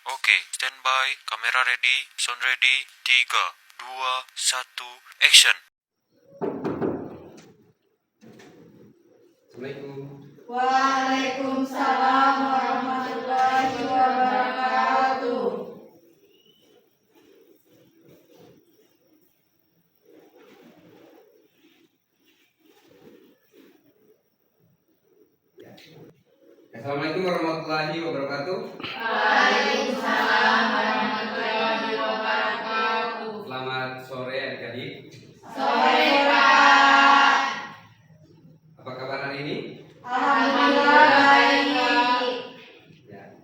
Oke, standby, kamera ready, sound ready, 3, 2, 1, action. Assalamualaikum. Waalaikumsalam warahmatullahi wabarakatuh. Assalamualaikum warahmatullahi wabarakatuh. Waalaikumsalam warahmatullahi wabarakatuh. Selamat sore adik-adik. Sore Pak. Apa kabar hari ini? Alhamdulillah baik. Ya,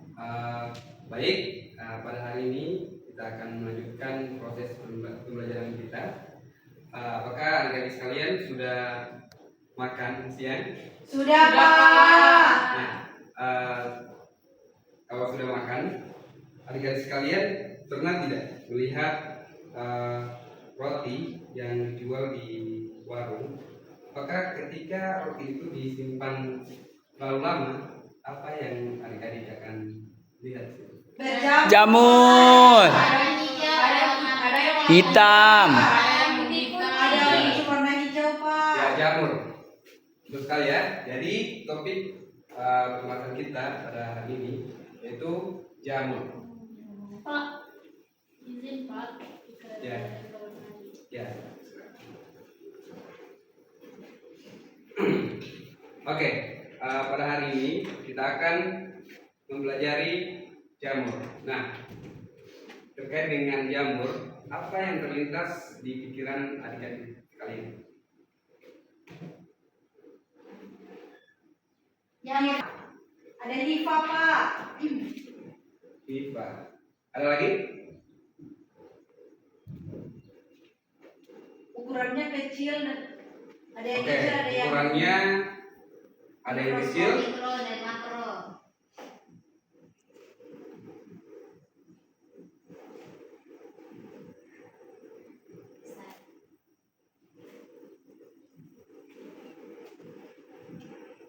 baik. Pada hari ini kita akan melanjutkan proses pembelajaran kita. Apakah adik-adik sekalian sudah makan siang? Sudah Pak. Nah, kalau sudah makan, adik-adik sekalian pernah tidak melihat roti yang dijual di warung? Apakah ketika roti itu disimpan terlalu lama, apa yang adik-adik akan lihat? Jamur Ada yang hitam. Ada yang warna hijau Pak. Ya, jamur. Betul sekali ya. Jadi topik pembahasan kita pada hari ini yaitu jamur. Pak, izin Pak. Ya. Ya. Oke, pada hari ini kita akan mempelajari jamur. Nah, terkait dengan jamur, apa yang terlintas di pikiran adik-adik sekalian? Yang ada hifa Pak. Pipa. Ada lagi? Ukurannya kecil. Ada yang Oke, kecil, ada yang ukurannya ada yang kecil, Mikro dan makro.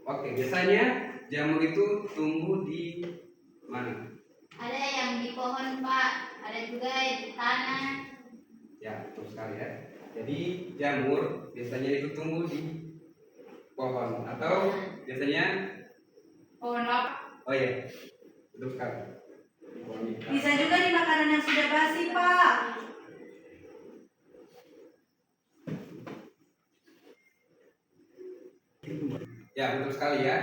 Oke, biasanya jamur itu tumbuh di mana? Ada yang di pohon Pak, ada juga yang di tanah. Ya, betul sekali ya. Jadi jamur biasanya itu tumbuh di pohon atau biasanya pohon apa? oh iya, betul sekali. Di pohon nikah. Bisa juga di makanan yang sudah basi Pak. Ya, betul sekali ya.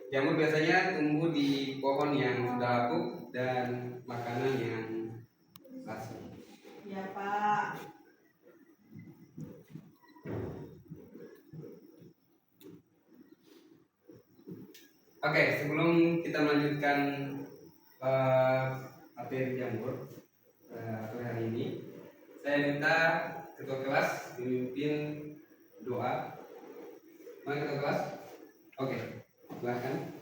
Jamur biasanya tumbuh di pohon yang sudah lapuk dan makanan yang basi. Ya Pak. Oke, sebelum kita melanjutkan materi jamur sore hari ini, saya minta ketua kelas memimpin doa. Mana ketua kelas? Oke, silakan.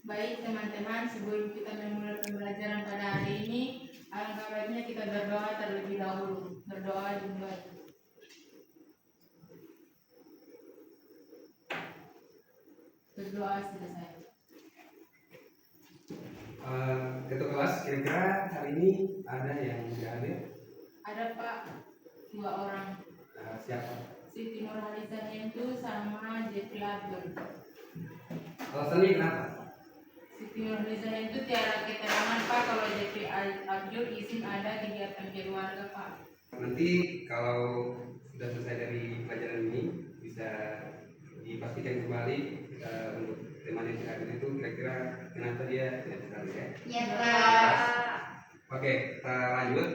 Baik teman-teman, sebelum kita memulai pembelajaran pada hari ini, alangkah baiknya kita berdoa terlebih dahulu. Berdoa dimulai. Berdoa selesai. Ketua kelas, kira-kira hari ini ada yang tidak hadir? Ada Pak, 2 orang. Siapa? Siti Nurhaliza itu sama Jeffrey Abdul. Alasannya kenapa? Siti Nurhaliza itu tiada keterangan Pak kalau Jeffrey Abdul izin ada kegiatan keluarga Pak. Nanti kalau sudah selesai dari pelajaran ini bisa dipastikan kembali untuk teman yang tidak hadir itu kira-kira kenapa dia tidak bisa hadir ya? Ya Pak. Oke, kita lanjut.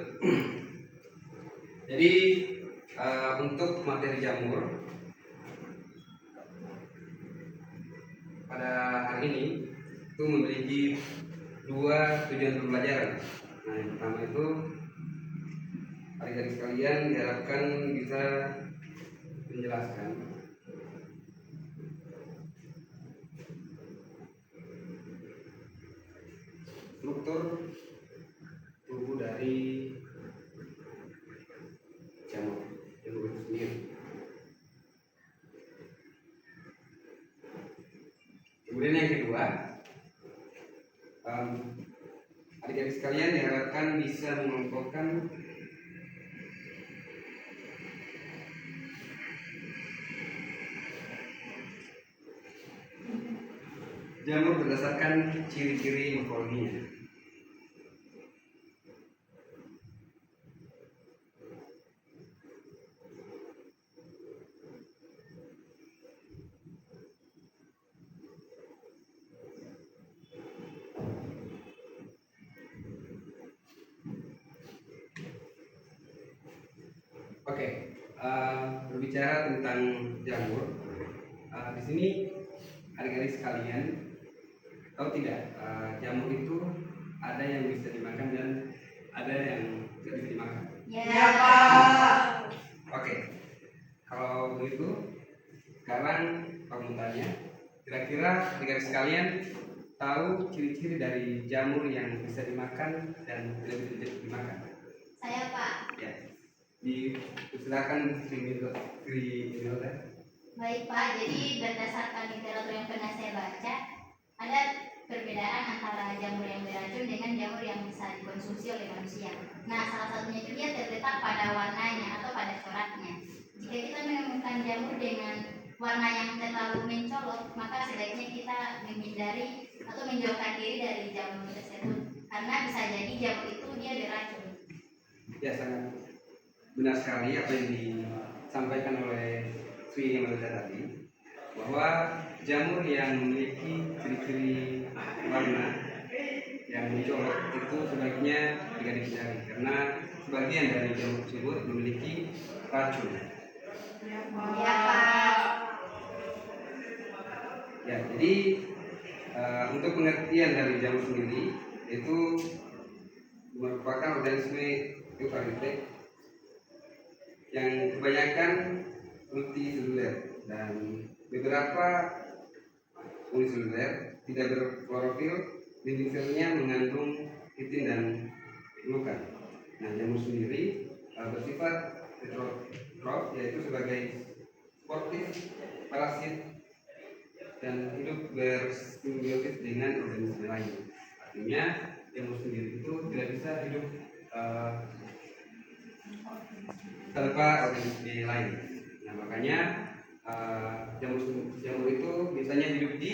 Jadi untuk materi jamur pada hari ini itu memiliki 2 tujuan pembelajaran. Nah, yang pertama itu adik-adik sekalian diharapkan bisa menjelaskan struktur tubuh dari jamur itu sendiri. Kemudian yang kedua, adik-adik sekalian diharapkan bisa mengelompokkan jamur berdasarkan ciri-ciri morfologinya. Oke, berbicara tentang jamur, di sini adik-adik sekalian tahu tidak, jamur itu ada yang bisa dimakan dan ada yang tidak bisa dimakan. Ya, Pak. Oke, kalau begitu sekarang aku mau tanya, kira-kira adik-adik sekalian tahu ciri-ciri dari jamur yang bisa dimakan dan tidak bisa dimakan? Saya Pak. Ya, silakan Trinilda. Baik Pak, jadi berdasarkan literatur yang pernah saya baca, ada perbedaan antara jamur yang beracun dengan jamur yang bisa dikonsumsi oleh manusia. Nah, salah satunya itu dia terletak pada warnanya atau pada coraknya. Jika kita menemukan jamur dengan warna yang terlalu mencolok, maka sebaiknya kita menghindari atau menjauhkan diri dari jamur tersebut, karena bisa jadi jamur itu dia beracun. Ya, sangat benar sekali apa yang disampaikan oleh Sri Melda tadi, bahwa jamur yang memiliki ciri-ciri warna yang mencolok itu sebaiknya tidak dihindari karena sebagian dari jamur tersebut memiliki racun. Ya, Ya Pak. Ya, jadi untuk pengertian dari jamur sendiri itu merupakan organisme eukaryotik yang kebanyakan multiseluler dan beberapa uniseluler tidak berklorofil, dinding selnya mengandung kitin dan glukan. Nah, jamur sendiri bersifat heterotrof, yaitu sebagai sportif, parasit, dan hidup bersimbiosis dengan organisme lain. Artinya jamur sendiri itu tidak bisa hidup tanpa organisme lain. Nah, makanya jamur itu biasanya hidup di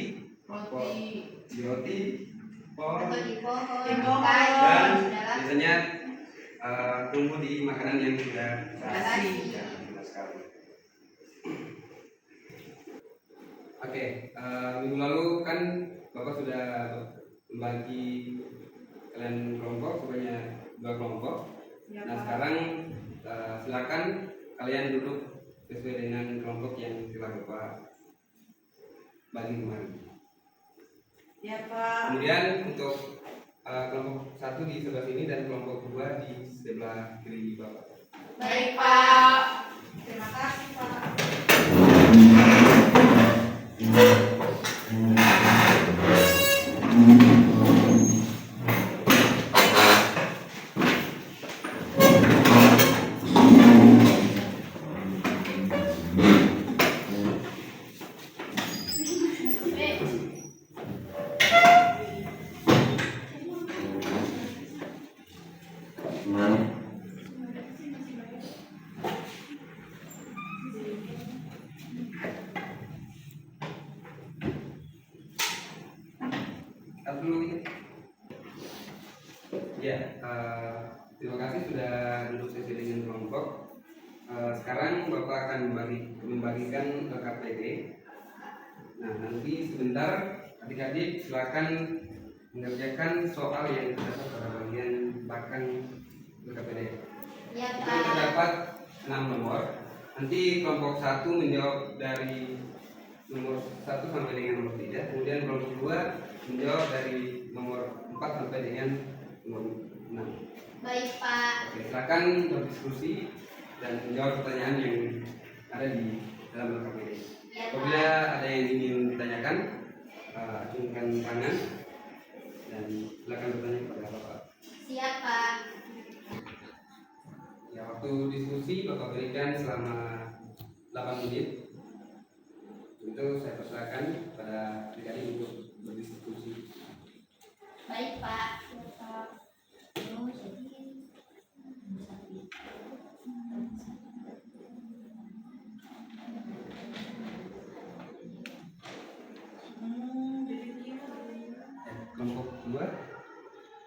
roti, pohon, Atau di pohon, Di pohon. kayu, dan dalam biasanya tumbuh di makanan yang sudah basi. Ya, benar sekali. Oke, minggu lalu kan Bapak sudah membagi kalian kelompok sebanyak 2 kelompok. Ya, Nah, Pak. sekarang silakan kalian duduk sesuai dengan kelompok yang telah Bapak bagi kemarin. Ya, Pak. Kemudian untuk kelompok 1 di sebelah sini dan kelompok 2 di sebelah kiri Bapak. Baik, Pak. Terima kasih, Pak. Tar dulu ya. Ya, terima kasih sudah duduk sesuai dengan kelompok. Sekarang Bapak akan membagikan KPD. Nah, nanti sebentar adik-adik silakan mengerjakan soal yang terdapat pada bagian belakang KPD. Ya Itu Pak. terdapat 6 nomor. Nanti kelompok 1 menjawab dari nomor 1 sampai dengan nomor 3. Kemudian kelompok 2 menjawab dari nomor 4 sampai dengan nomor 6. Baik Pak. Oke, silakan berdiskusi dan menjawab pertanyaan yang ada di dalam KPD. Ya Apabila Pak. ada yang ingin ditanyakan, acungkan tangan dan silakan bertanya kepada Bapak. Siap Pak. Ya, waktu diskusi Bapak berikan selama 8 menit. Itu saya persilakan pada adik-adik untuk berdiskusi. Baik Pak.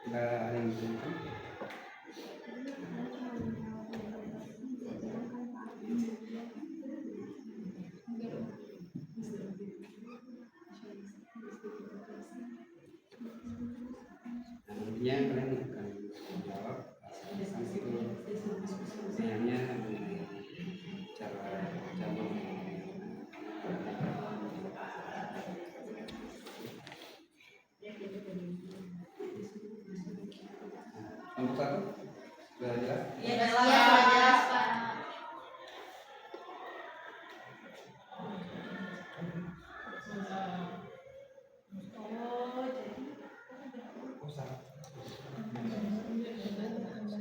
Nggak ada yang ditentukan. Nantinya kalian akan menjawab itu pertanyaannya mengenai cara jamur. Nomor 1 sudah jelas? Iya, Ya, jelas. jelas Pak. Oh, jadi Oh, salah.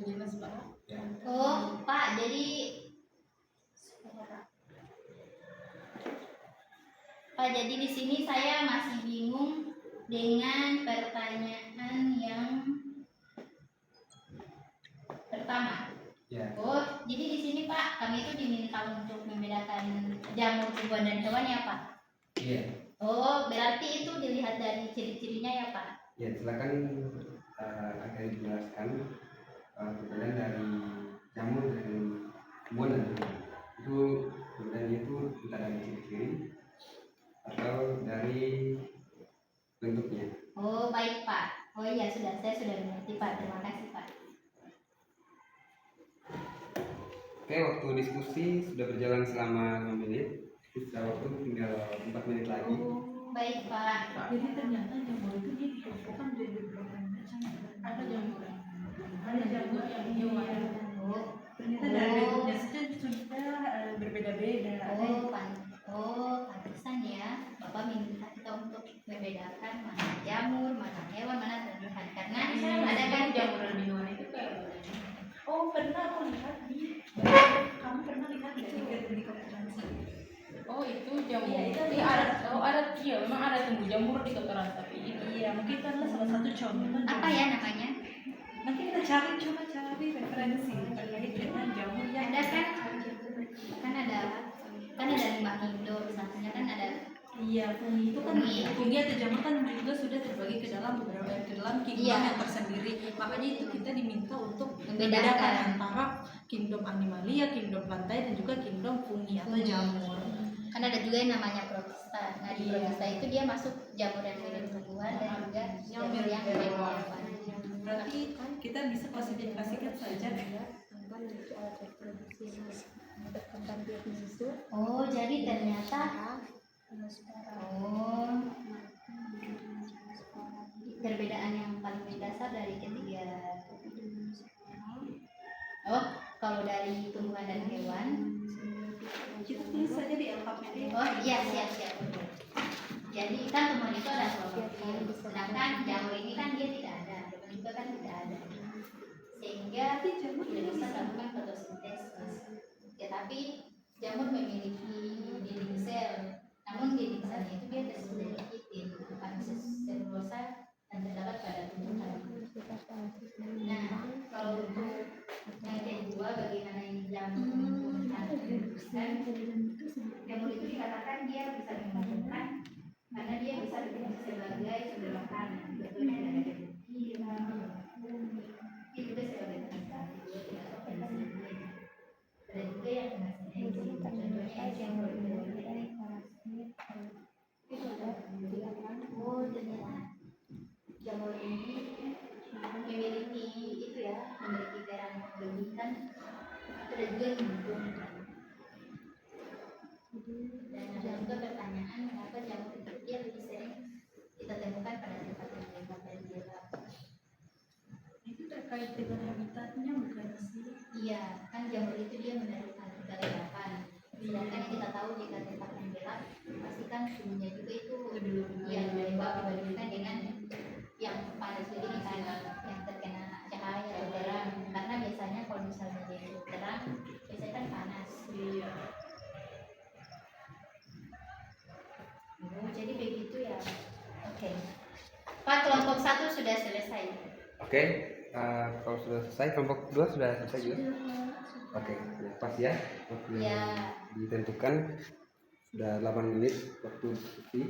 Jelas Pak. Ya. Oh, Pak, jadi Pak, jadi di sini saya masih bingung dengan pertanyaan yang pertama. Ya. Oh, jadi di sini Pak, kami itu diminta untuk membedakan jamur tumbuhan dan hewan ya Pak? Iya. Oh, berarti itu dilihat dari ciri-cirinya ya Pak? Ya, silakan akan dijelaskan perbedaan dari jamur dan tumbuhan dan hewan. Itu perbedaannya itu entah dari ciri-ciri atau dari bentuknya. Oh, baik Pak. Oh iya, saya sudah mengerti Pak. Terima kasih Pak. Oke, waktu diskusi sudah berjalan selama 5 menit. Sisa waktu tinggal 4 menit lagi. Baik Pak. jadi ternyata jamur itu dia dikelompokkan jadi beberapa macam. Ada jamur yang hewan. Oh, Ternyata dari bentuknya saja sudah berbeda-beda. Pantesan ya. Bapak minta kita untuk membedakan mana jamur, mana hewan, mana tumbuhan. Karena ada kan jamur dan hewan itu kayak Oh, pernah aku lihat di kamu pernah lihat di koperansi. oh itu jamur. Iya, itu ada iya memang ada tumbuh jamur di kotoran tapi itu Iya, mungkin itu adalah salah satu contoh. apa ya namanya? Nanti kita coba cari referensi terkait dengan jamur yang Ada kan ada limbah Indo misalnya kan ada. Iya, fungi itu kan fungi atau jamur kan juga sudah terbagi ke dalam beberapa kingdom Iya. yang tersendiri. Makanya itu kita diminta untuk Membedakan. membedakan antara kingdom animalia, kingdom lantai dan juga kingdom fungi atau jamur. Kan ada juga yang namanya protista. Nah di Iya. protista itu dia masuk jamur yang mirip tumbuhan dan juga jamur yang mirip hewan. Berarti kita bisa klasifikasikan saja ya. Oh jadi ternyata perbedaan yang paling mendasar dari ketiga. Oh kalau dari tumbuhan dan hewan. Kita tulis saja di LKPD. Oh iya siap. Jadi kan tumbuhan itu ada klorofil, sedangkan jamur ini kan dia tidak ada, hewan juga kan tidak ada, sehingga tidak bisa melakukan fotosintesis. Ya tapi jamur memiliki dinding sel, namun dinding selnya itu dia tersusun dari kitin, bukan selulosa dan terdapat pada tumbuhan. Nah kalau untuk yang kedua bagaimana ini jamur menumbuhkan, jamur itu dikatakan dia bisa menumbuhkan karena dia bisa berfungsi sebagai sumber makanan, contohnya ada kira, dia juga sebagai penyimpan antibiotik atau penisilin. Ada juga yang menghasilkan enzim, contohnya enzim proteolysis. Oh ternyata jamur ini memiliki itu ya, memiliki peran yang lebih kan, ada juga yang menguntungkan. Dan ada juga pertanyaan mengapa jamur itu dia lebih sering kita temukan pada tempat yang gelap. Itu terkait dengan habitatnya bukan sih? Iya, kan jamur itu dia memerlukan kegelapan. Sedangkan yang kita tahu jika tempat yang gelap, pasti kan suhunya juga itu yang lebih bawah dibandingkan dengan yang panas begini kan, yang terkena cahaya atau terang. Karena biasanya kalau misalnya dia itu terang, biasanya kan panas. Iya. Oh, jadi begitu ya. Oke. Pak, kelompok 1 sudah selesai. Oke, kalau sudah selesai, kelompok 2 sudah selesai juga. Oke, ya, pas ya. Waktu yang Ya. ditentukan sudah 8 menit waktu diskusi.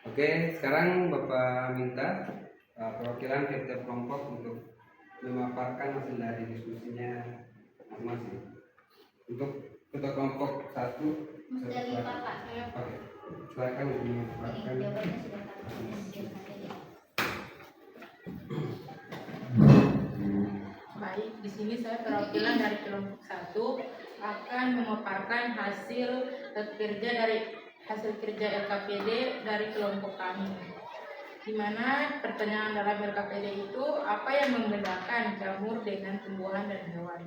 Oke, sekarang Bapak minta perwakilan tiap-tiap kelompok untuk memaparkan hasil dari diskusinya masing-masing. Untuk ketua kelompok 1, Dari Bapak. oke, silakan untuk Ini memaparkan. jawabannya sudah Kak. Baik, di sini saya perwakilan dari kelompok 1 akan memaparkan hasil kerja LKPD dari kelompok kami. Di mana pertanyaan dalam LKPD itu apa yang membedakan jamur dengan tumbuhan dan hewan.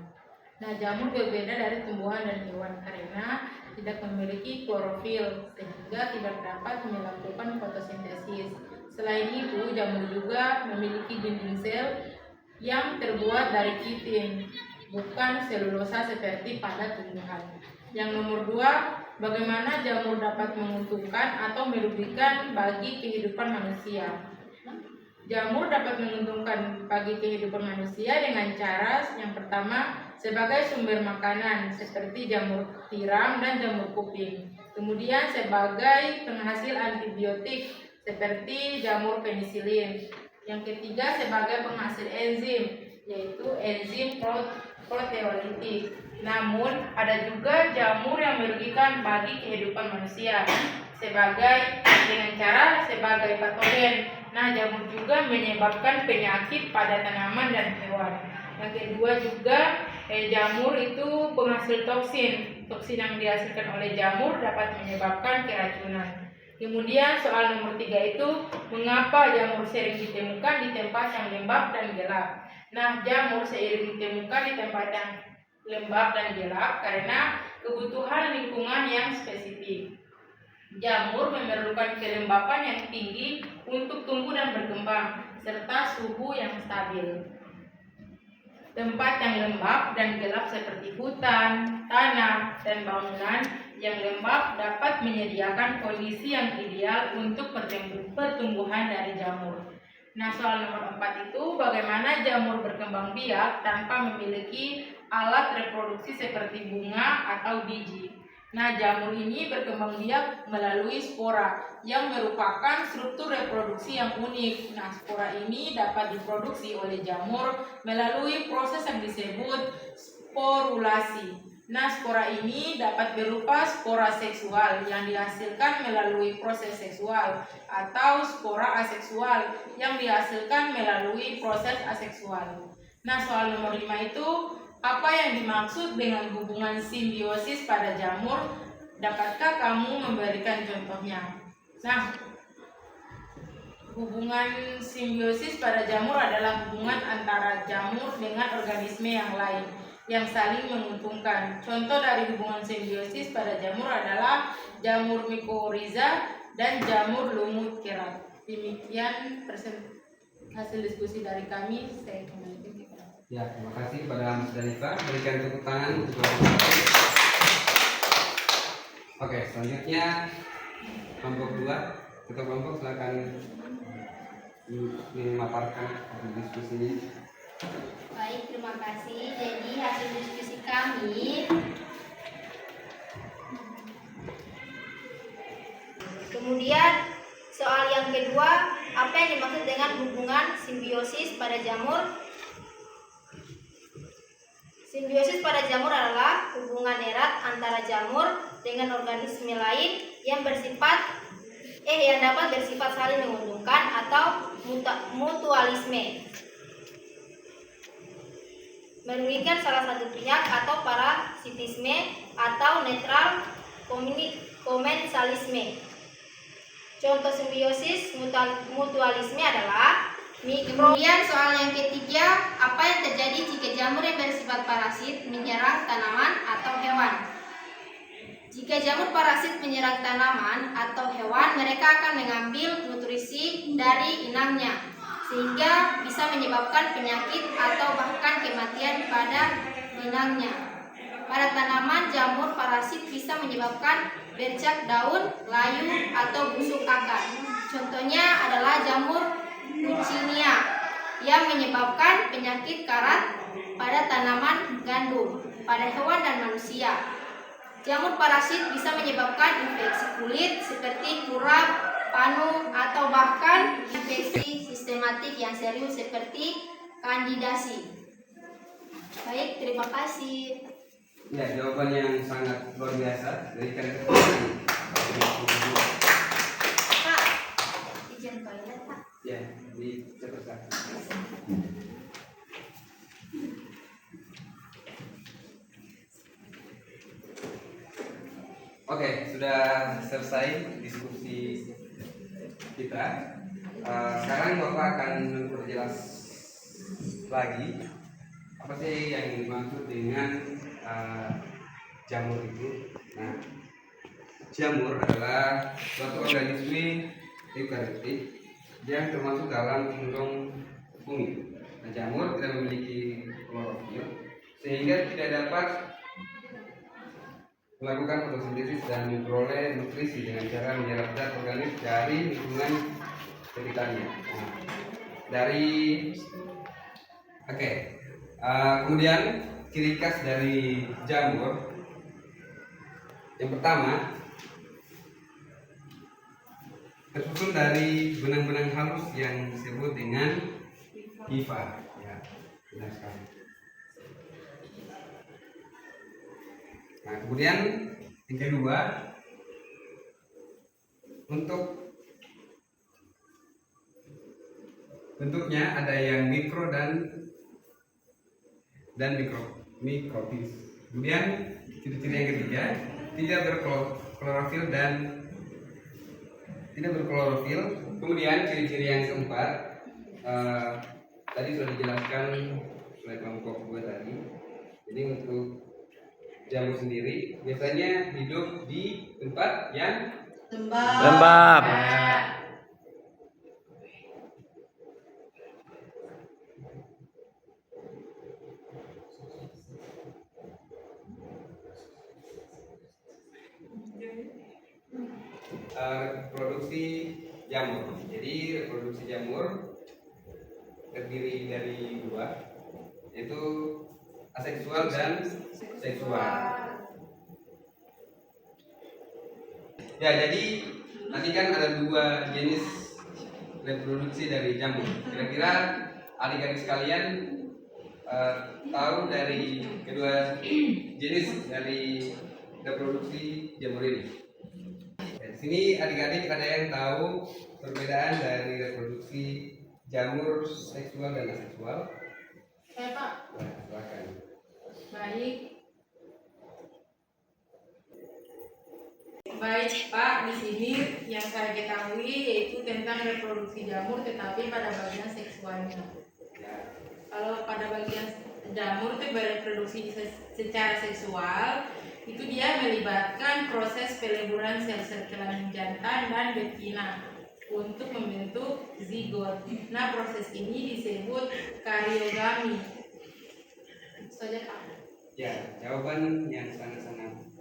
Nah, jamur berbeda dari tumbuhan dan hewan karena tidak memiliki klorofil sehingga tidak dapat melakukan fotosintesis. Selain itu, jamur juga memiliki dinding sel yang terbuat dari kitin, bukan selulosa seperti pada tumbuhan. Yang nomor 2, bagaimana jamur dapat menguntungkan atau merugikan bagi kehidupan manusia. Jamur dapat menguntungkan bagi kehidupan manusia dengan cara yang pertama sebagai sumber makanan seperti jamur tiram dan jamur kuping. Kemudian sebagai penghasil antibiotik seperti jamur penisilin. Yang ketiga sebagai penghasil enzim yaitu enzim proteolitik. Namun ada juga jamur yang merugikan bagi kehidupan manusia dengan cara sebagai patogen. Nah, jamur juga menyebabkan penyakit pada tanaman dan hewan. Yang kedua juga jamur itu penghasil toksin. Toksin yang dihasilkan oleh jamur dapat menyebabkan keracunan. Kemudian soal nomor 3 itu mengapa jamur sering ditemukan di tempat yang lembab dan gelap. Nah, jamur sering ditemukan di tempat yang lembab dan gelap karena kebutuhan lingkungan yang spesifik. Jamur memerlukan kelembapan yang tinggi untuk tumbuh dan berkembang serta suhu yang stabil. Tempat yang lembab dan gelap seperti hutan, tanah, dan bangunan yang lembab dapat menyediakan kondisi yang ideal untuk pertumbuhan dari jamur. Nah, soal nomor 4 itu bagaimana jamur berkembang biak tanpa memiliki alat reproduksi seperti bunga atau biji. Nah, jamur ini berkembang biak melalui spora yang merupakan struktur reproduksi yang unik. Nah, spora ini dapat diproduksi oleh jamur melalui proses yang disebut sporulasi. Nah, spora ini dapat berupa spora seksual yang dihasilkan melalui proses seksual atau spora aseksual yang dihasilkan melalui proses aseksual. Nah, soal nomor 5 itu apa yang dimaksud dengan hubungan simbiosis pada jamur? Dapatkah kamu memberikan contohnya? Nah, hubungan simbiosis pada jamur adalah hubungan antara jamur dengan organisme yang lain yang saling menguntungkan. Contoh dari hubungan simbiosis pada jamur adalah jamur mikoriza dan jamur lumut kerat. Demikian hasil diskusi dari kami. Saya kembalikan ke kamu. Ya, terima kasih kepada Mas Danita. Berikan tepuk tangan untuk Oke, selanjutnya kelompok 2. Ketua kelompok silakan memaparkan hasil diskusinya. Baik, terima kasih. Jadi hasil diskusi kami, kemudian soal yang kedua, apa yang dimaksud dengan hubungan simbiosis pada jamur? Simbiosis pada jamur adalah hubungan erat antara jamur dengan organisme lain yang dapat bersifat saling menguntungkan atau mutualisme, merugikan salah satu pihak atau parasitisme atau netral komensalisme. Contoh simbiosis mutualisme adalah Kemudian soal yang ketiga, apa yang terjadi jika jamur yang bersifat parasit menyerang tanaman atau hewan? Jika jamur parasit menyerang tanaman atau hewan, mereka akan mengambil nutrisi dari inangnya, sehingga bisa menyebabkan penyakit atau bahkan kematian pada inangnya. Pada tanaman, jamur parasit bisa menyebabkan bercak daun, layu, atau busuk akar. Contohnya adalah jamur Puccinia yang menyebabkan penyakit karat pada tanaman gandum, pada hewan dan manusia. Jamur parasit bisa menyebabkan infeksi kulit seperti kurap, panu, atau bahkan infeksi sistemik. sistematik yang serius seperti kandidasi. Baik, terima kasih. Ya, jawaban yang sangat luar biasa dari kalian. Pak, izin toilet, Pak. Ya, dicatatkan. Oke, sudah selesai diskusi kita. Sekarang Bapak akan memperjelas lagi apa sih yang dimaksud dengan jamur itu. Nah, jamur adalah suatu organisme eukariotik yang termasuk dalam gendong bumi. Nah, jamur tidak memiliki klorofil sehingga tidak dapat melakukan fotosintesis dan memperoleh nutrisi dengan cara menyerap zat organik dari lingkungan sekitarnya. Nah, kemudian ciri khas dari jamur yang pertama tersusun dari benang-benang halus yang disebut dengan hifa. Ya, benar sekali. Nah, kemudian yang kedua, untuk bentuknya ada yang mikro dan mikrofis. Kemudian ciri-ciri yang ketiga, tidak berklorofil dan tidak berklorofil. Kemudian ciri-ciri yang keempat, tadi sudah dijelaskan oleh kelompok 2 tadi. Jadi untuk jamur sendiri biasanya hidup di tempat yang Lembab. reproduksi jamur. Jadi reproduksi jamur terdiri dari 2, yaitu aseksual dan seksual. Ya, jadi nanti kan ada 2 jenis reproduksi dari jamur. Kira-kira adik-adik sekalian tahu dari kedua jenis dari reproduksi jamur ini? Ya, di sini adik-adik ada yang tahu perbedaan dari reproduksi jamur seksual dan aseksual? Saya Pak. Nah, silakan. Baik Pak, di sini yang saya ketahui yaitu tentang reproduksi jamur, tetapi pada bagian seksualnya. Ya. Kalau pada bagian jamur itu bereproduksi secara seksual, itu dia melibatkan proses peleburan sel-sel kelamin jantan dan betina untuk membentuk zigot. Nah, proses ini disebut kariogami. Itu saja Pak. Ya, jawaban yang sangat-sangat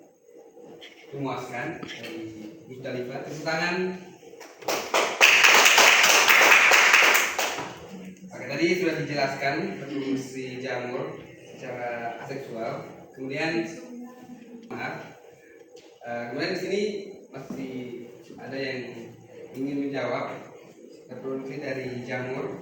memuaskan dari Musdalifah. Tepuk tangan. Oke, tadi sudah dijelaskan reproduksi jamur secara aseksual. Kemudian kemudian di sini masih ada yang ingin menjawab reproduksi dari jamur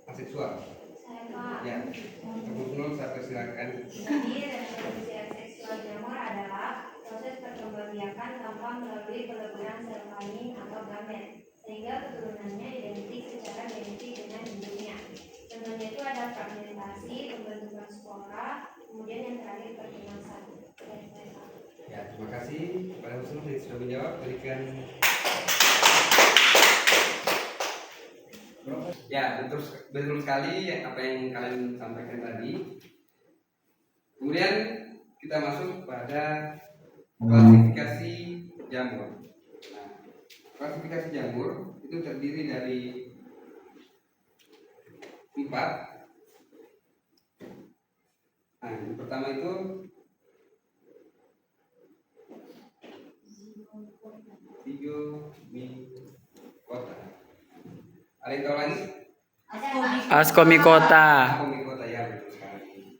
aseksual. Saya Pak. Ya, Teman-teman saya persilakan. Jadi reproduksi seksual jamur adalah proses perkembangbiakan tanpa melalui peleburan sel kelamin atau gamet, sehingga keturunannya identik secara genetik dengan induknya. Contohnya itu ada fragmentasi, pembentukan spora, kemudian yang terakhir pertunasan. Ya, terima kasih kepada semua yang sudah menjawab. Berikan. Ya, betul sekali apa yang kalian sampaikan tadi. Kemudian kita masuk pada klasifikasi jamur. Nah, klasifikasi jamur itu terdiri dari 4. Nah, yang pertama itu zygomicota. Ada yang tahu lagi? Ada Pak. Ascomycota. Ascomycota, ya, betul sekali.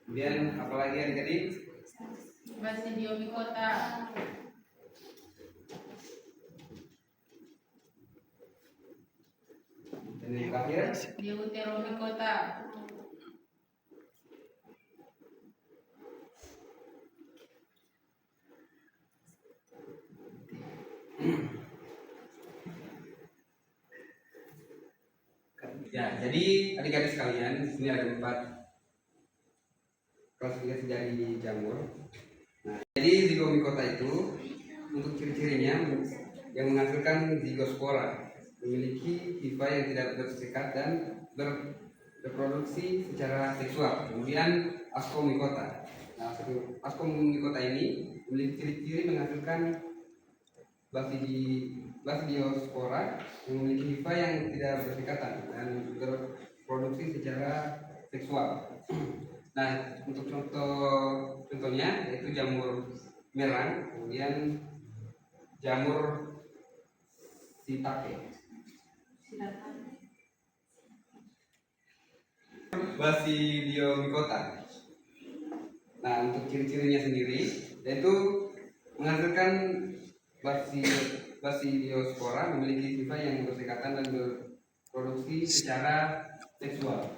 Kemudian apalagi adik-adik? Basidiomycota. Dan yang terakhir, Deuteromycota. ya, jadi adik-adik sekalian, di sini ada 4 klasifikasi dari jamur. Nah, jadi zigomicota itu untuk ciri-cirinya yang menghasilkan zigospora, memiliki hifa yang tidak berserikat dan berproduksi secara seksual. Kemudian ascomycota. Nah, ascomycota ini memiliki ciri-ciri menghasilkan Basidiospora yang memiliki hifa yang tidak bersikatan dan berproduksi secara seksual. Nah, untuk contohnya yaitu jamur merang, kemudian jamur shiitake, Basidiomycota. Nah, untuk ciri-cirinya sendiri yaitu menghasilkan Basidiospora memiliki sifat yang bersingkatan dan berproduksi secara seksual.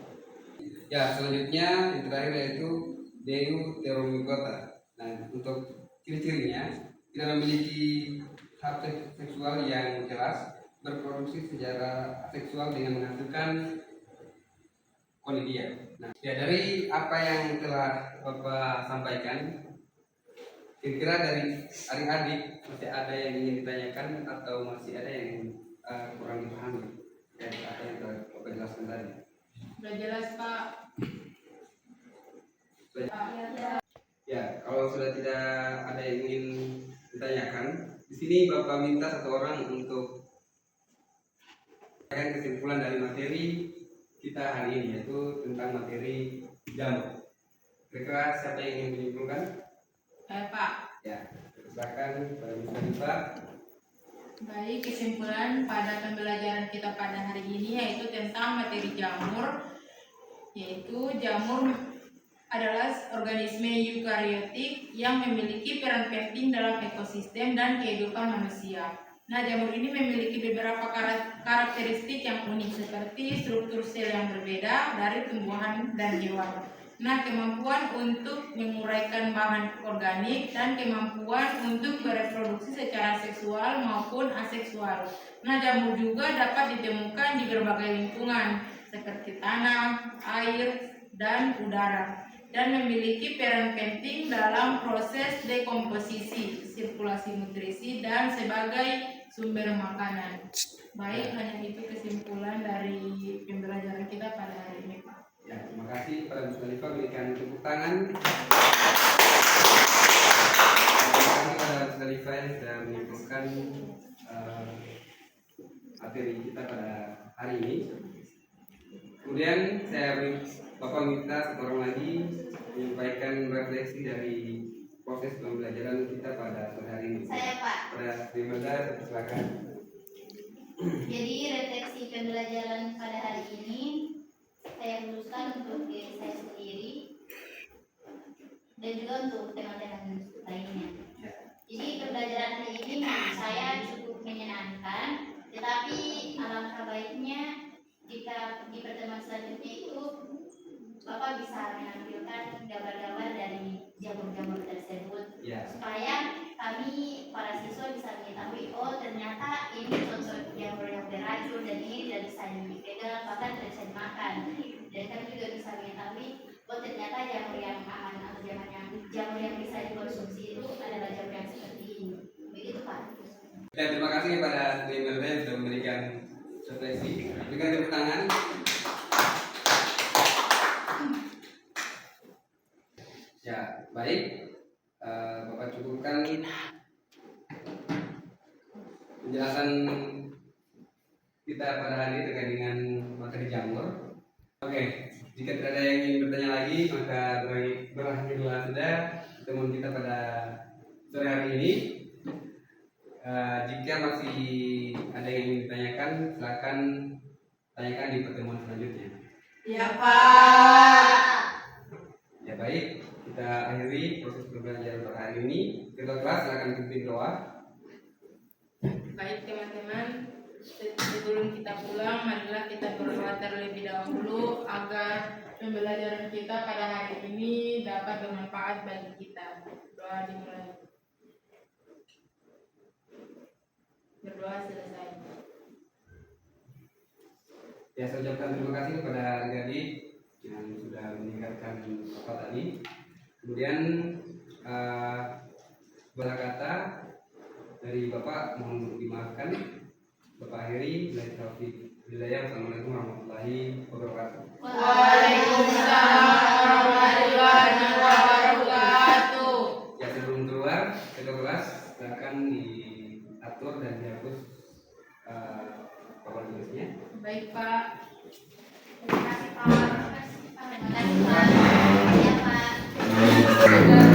Ya, selanjutnya yang terakhir yaitu Deuteromycota. Nah, untuk ciri-cirinya tidak memiliki hak seksual yang jelas, berproduksi secara seksual dengan menghasilkan konidia. Nah, ya dari apa yang telah Bapak sampaikan, kira-kira dari adik-adik masih ada yang ingin ditanyakan atau masih ada yang kurang dipahami dari apa yang telah Bapak jelaskan tadi? Sudah jelas, Pak. Ya, kalau sudah tidak ada yang ingin ditanyakan, di sini Bapak minta 1 orang untuk menyampaikan kesimpulan dari materi kita hari ini, yaitu tentang materi jamur. Kira-kira siapa yang ingin menyimpulkan? Pak. Ya, silakan Pak. Baik, kesimpulan pada pembelajaran kita pada hari ini yaitu tentang materi jamur, yaitu jamur adalah organisme eukariotik yang memiliki peran penting dalam ekosistem dan kehidupan manusia. Nah, jamur ini memiliki beberapa karakteristik yang unik seperti struktur sel yang berbeda dari tumbuhan dan hewan. Nah, kemampuan untuk menguraikan bahan organik dan kemampuan untuk bereproduksi secara seksual maupun aseksual. Nah, jamur juga dapat ditemukan di berbagai lingkungan seperti tanah, air, dan udara, dan memiliki peran penting dalam proses dekomposisi, sirkulasi nutrisi, dan sebagai sumber makanan. Baik, hanya itu kesimpulan dari pembelajaran kita pada hari ini, Pak. Ya, terima kasih Pak Musdalifah, berikan tepuk tangan. Terima kasih Pak Musdalifah yang sudah menyimpulkan materi kita pada hari ini. Kemudian Bapak minta 1 orang lagi menyampaikan refleksi dari proses pembelajaran kita pada sore hari ini. Saya, Pak. Pada Dimana, silakan. Jadi refleksi pembelajaran pada hari ini saya khususkan untuk diri saya sendiri dan juga untuk teman-teman lainnya. Jadi pembelajaran hari ini menurut saya cukup menyenangkan, tetapi alangkah baiknya jika di pertemuan selanjutnya itu Bapak bisa menampilkan gambar-gambar dari jamur-jamur tersebut, supaya kami para siswa bisa mengetahui, oh ternyata ini contoh jamur yang beracun dan ini tidak bisa dipegang, bahkan tidak bisa dimakan. Dan kami juga bisa mengetahui, oh ternyata jamur yang aman atau jamur yang bisa dikonsumsi itu adalah jamur yang seperti ini. Begitu, Pak. Dan terima kasih kepada Dimana yang sudah memberikan refleksi. Berikan tepuk tangan. Ya, baik. Bapak cukupkan penjelasan kita pada hari ini terkait dengan materi jamur. Oke, jika tidak ada yang ingin bertanya lagi, maka berakhirlah sudah pertemuan kita pada sore hari ini. Jika masih ada yang ingin ditanyakan, silakan tanyakan di pertemuan selanjutnya. Ya, Pak. Ya, baik. Kita akhiri proses pembelajaran pada hari ini. Ketua kelas silakan pimpin doa. Baik teman-teman, Sebelum kita pulang, marilah kita berdoa terlebih dahulu agar pembelajaran kita pada hari ini dapat bermanfaat bagi kita. Doa dimulai. Berdoa selesai. Ya, saya ucapkan terima kasih kepada adik-adik yang sudah meningkatkan apa tadi. Kemudian beberapa kata dari Bapak mohon dimaafkan. Bapak akhiri, bila taufiq hidayah. Assalamualaikum warahmatullahi wabarakatuh. Waalaikumsalam warahmatullahi wabarakatuh. Ya, sebelum keluar ke kelas silakan diatur dan dihapus papan tulisnya. Baik Pak. Terima kasih Pak. Terima kasih Pak. Terima kasih Pak. Ya Pak.